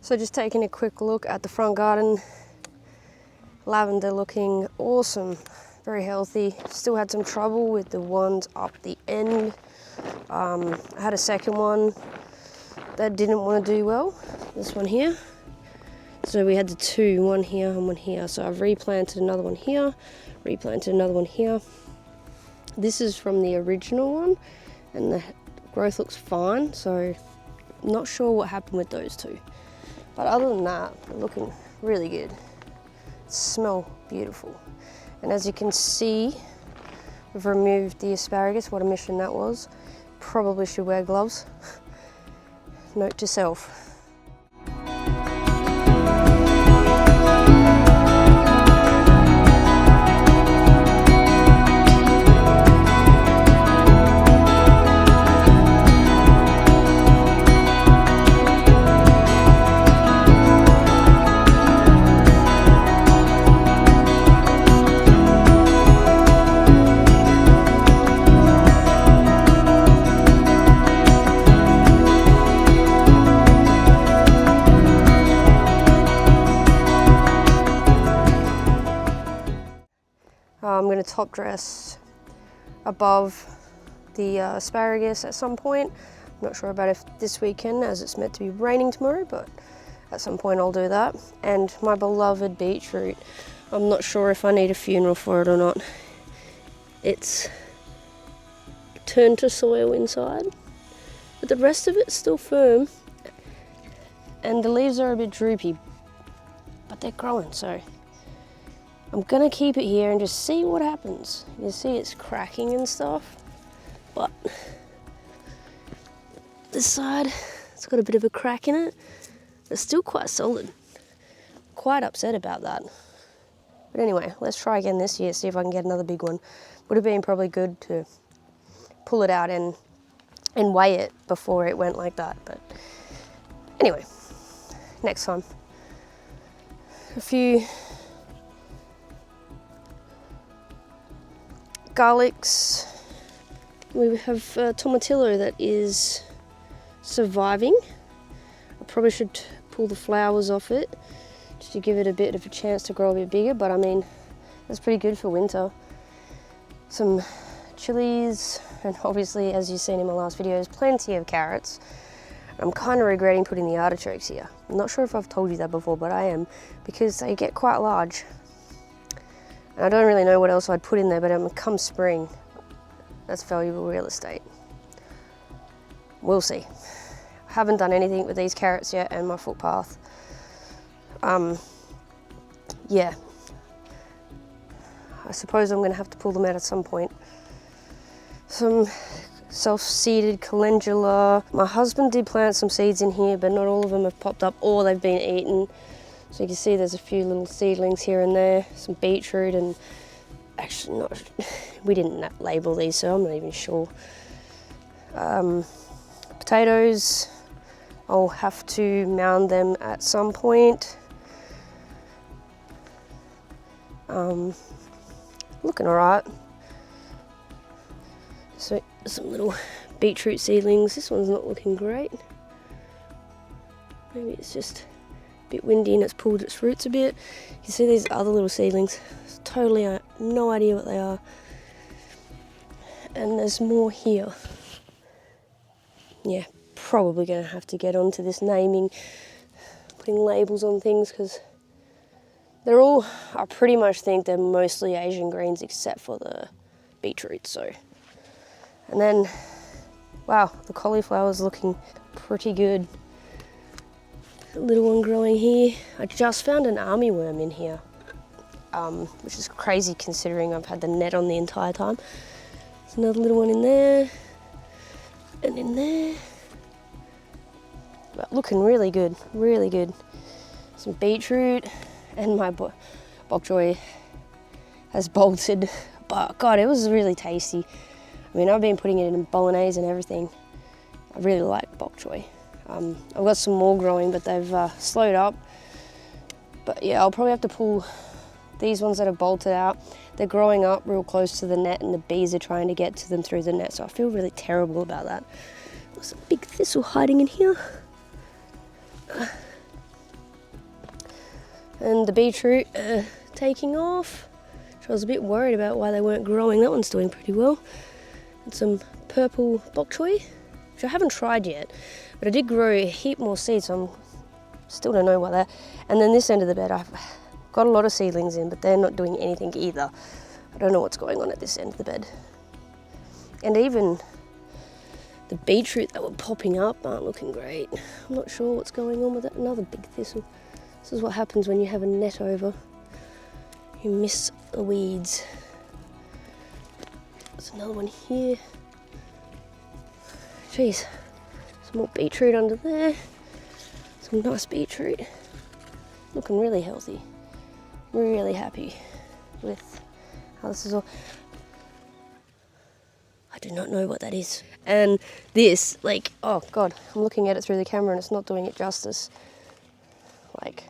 So just taking a quick look at the front garden. Lavender looking awesome, very healthy. Still had some trouble with the ones up the end. I had a second one that didn't want to do well, this one here. So we had the two, one here and one here. So I've replanted another one here, replanted another one here. This is from the original one and the growth looks fine, so not sure what happened with those two. But other than that, they're looking really good. Smell beautiful. And as you can see, we've removed the asparagus. What a mission that was. Probably should wear gloves. Note to self. I'm going to top dress above the asparagus at some point. I'm not sure about it this weekend as it's meant to be raining tomorrow, but at some point I'll do that. And my beloved beetroot, I'm not sure if I need a funeral for it or not. It's turned to soil inside, but the rest of it's still firm. And the leaves are a bit droopy, but they're growing, so I'm gonna keep it here and just see what happens. You can see it's cracking and stuff, but this side, it's got a bit of a crack in it. It's still quite solid. Quite upset about that. But anyway, let's try again this year, see if I can get another big one. Would have been probably good to pull it out and weigh it before it went like that. But anyway, next time. A few garlics. We have tomatillo that is surviving. I probably should pull the flowers off it just to give it a bit of a chance to grow a bit bigger, but I mean, that's pretty good for winter. Some chilies, and obviously, as you've seen in my last videos, plenty of carrots. I'm kind of regretting putting the artichokes here. I'm not sure if I've told you that before, but I am, because they get quite large. And I don't really know what else I'd put in there, but come spring, that's valuable real estate. We'll see. I haven't done anything with these carrots yet and my footpath. Yeah. I suppose I'm gonna have to pull them out at some point. Some self-seeded calendula. My husband did plant some seeds in here, but not all of them have popped up or they've been eaten. So you can see there's a few little seedlings here and there, some beetroot, and actually not, we didn't label these, so I'm not even sure. Potatoes, I'll have to mound them at some point. Looking all right. So some little beetroot seedlings. This one's not looking great. Maybe it's just a bit windy and it's pulled its roots a bit. You can see these other little seedlings. Totally no idea what they are. And there's more here. Yeah, probably going to have to get onto this naming, putting labels on things, because they're all, I pretty much think they're mostly Asian greens except for the beetroot. So, and then, wow, the cauliflower is looking pretty good. A little one growing here. I just found an armyworm in here, which is crazy considering I've had the net on the entire time. There's another little one in there, and in there. But looking really good, really good. Some beetroot, and my bok choy has bolted, but God, it was really tasty. I mean, I've been putting it in bolognese and everything. I really like bok choy. I've got some more growing, but they've slowed up. But yeah, I'll probably have to pull these ones that are bolted out. They're growing up real close to the net and the bees are trying to get to them through the net, so I feel really terrible about that. There's a big thistle hiding in here. And the beetroot taking off, which I was a bit worried about why they weren't growing. That one's doing pretty well. And some purple bok choy, which I haven't tried yet, but I did grow a heap more seeds, so I still don't know why that. And then this end of the bed, I've got a lot of seedlings in, but they're not doing anything either. I don't know what's going on at this end of the bed. And even the beetroot that were popping up aren't looking great. I'm not sure what's going on with it. Another big thistle. This is what happens when you have a net over. You miss the weeds. There's another one here. Jeez, some more beetroot under there. Some nice beetroot. Looking really healthy. Really happy with how this is all. I do not know what that is. And this, like, oh God, I'm looking at it through the camera and it's not doing it justice. Like,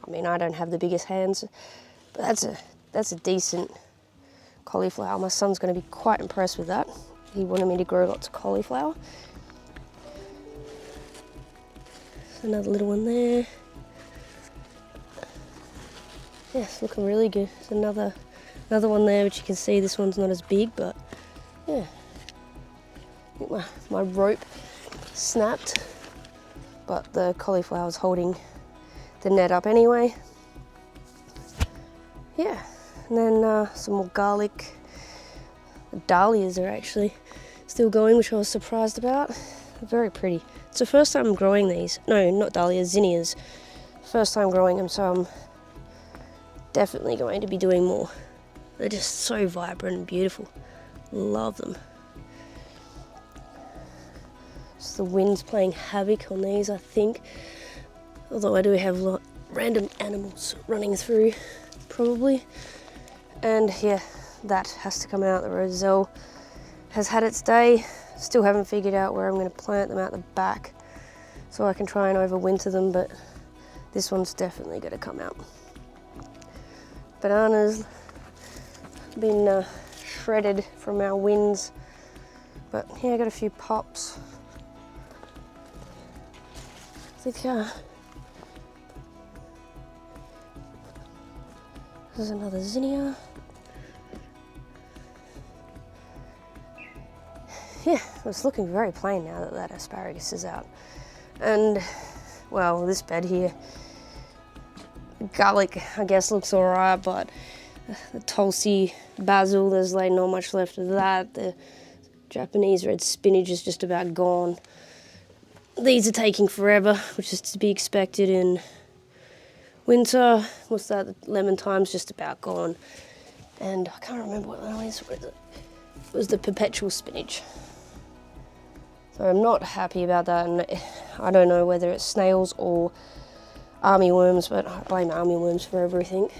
I mean, I don't have the biggest hands, but that's a decent cauliflower. My son's going to be quite impressed with that. He wanted me to grow lots of cauliflower. There's another little one there. Yeah, it's looking really good. There's another one there, which you can see this one's not as big, but yeah. I think my rope snapped, but the cauliflower's holding the net up anyway. Yeah, and then some more garlic. The dahlias are actually still going, which I was surprised about. They're very pretty. It's the first time I'm growing these. No, not dahlias, zinnias. First time growing them, so I'm definitely going to be doing more. They're just so vibrant and beautiful. Love them. Just the wind's playing havoc on these, I think. Although I do have random animals running through, probably. And yeah, that has to come out. The roselle has had its day. Still haven't figured out where I'm going to plant them out the back so I can try and overwinter them, but this one's definitely going to come out. Bananas been shredded from our winds, but yeah, I got a few pops. I think there's another zinnia. Yeah, it's looking very plain now that that asparagus is out. And, well, this bed here, garlic, I guess, looks alright, but the tulsi, basil, there's like not much left of that. The Japanese red spinach is just about gone. These are taking forever, which is to be expected in winter. What's that? The lemon thyme's just about gone. And I can't remember what that is. What is it? It was the perpetual spinach. So I'm not happy about that, and I don't know whether it's snails or armyworms, but I blame armyworms for everything.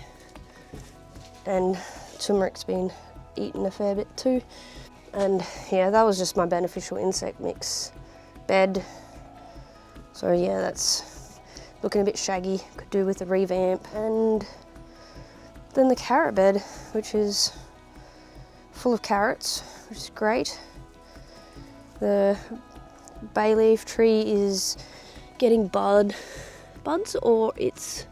And turmeric's been eaten a fair bit too. And yeah, that was just my beneficial insect mix bed. So yeah, that's looking a bit shaggy, could do with a revamp. And then the carrot bed, which is full of carrots, which is great. The bay leaf tree is getting buds, or it's,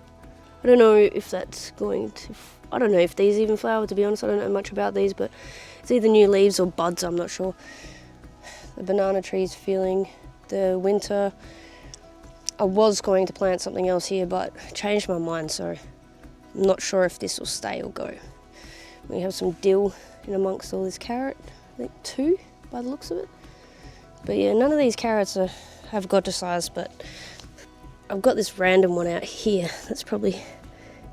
I don't know if that's going to, I don't know if these even flower, to be honest. I don't know much about these, but it's either new leaves or buds, I'm not sure. The banana tree's feeling the winter. I was going to plant something else here, but changed my mind, so I'm not sure if this will stay or go. We have some dill in amongst all this carrot, I think 2 by the looks of it. But yeah, none of these carrots have got to size, but I've got this random one out here that's probably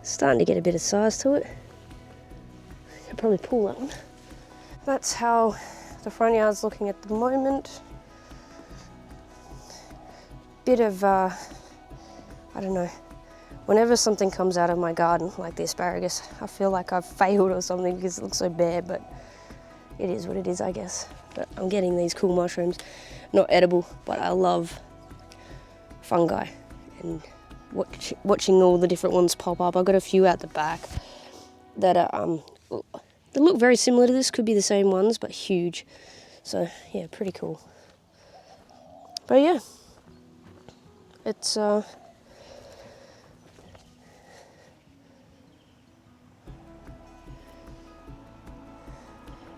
starting to get a bit of size to it. I'll probably pull that one. That's how the front yard's looking at the moment. Bit of, I don't know, whenever something comes out of my garden, like the asparagus, I feel like I've failed or something because it looks so bare, but it is what it is, I guess. But I'm getting these cool mushrooms, not edible, but I love fungi and watching all the different ones pop up. I've got a few out the back that are, they look very similar to this, could be the same ones, but huge. So yeah, pretty cool. But yeah. It's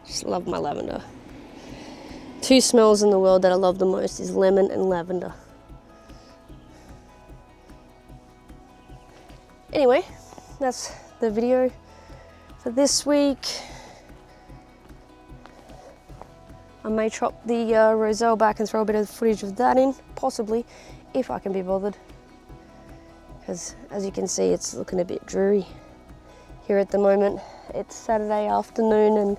Just love my lavender. Two smells in the world that I love the most is lemon and lavender. Anyway, that's the video for this week. I may chop the roselle back and throw a bit of footage of that in, possibly, if I can be bothered. Because as you can see, it's looking a bit dreary here at the moment. It's Saturday afternoon and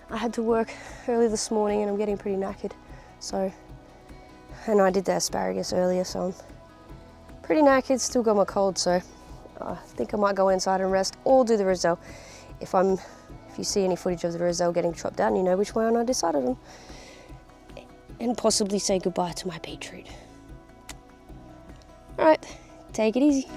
I had to work early this morning and I'm getting pretty knackered. So, and I did the asparagus earlier, so I'm pretty knackered, still got my cold, so I think I might go inside and rest or do the roselle. If you see any footage of the roselle getting chopped down, you know which one I decided on. And possibly say goodbye to my beetroot. All right, take it easy.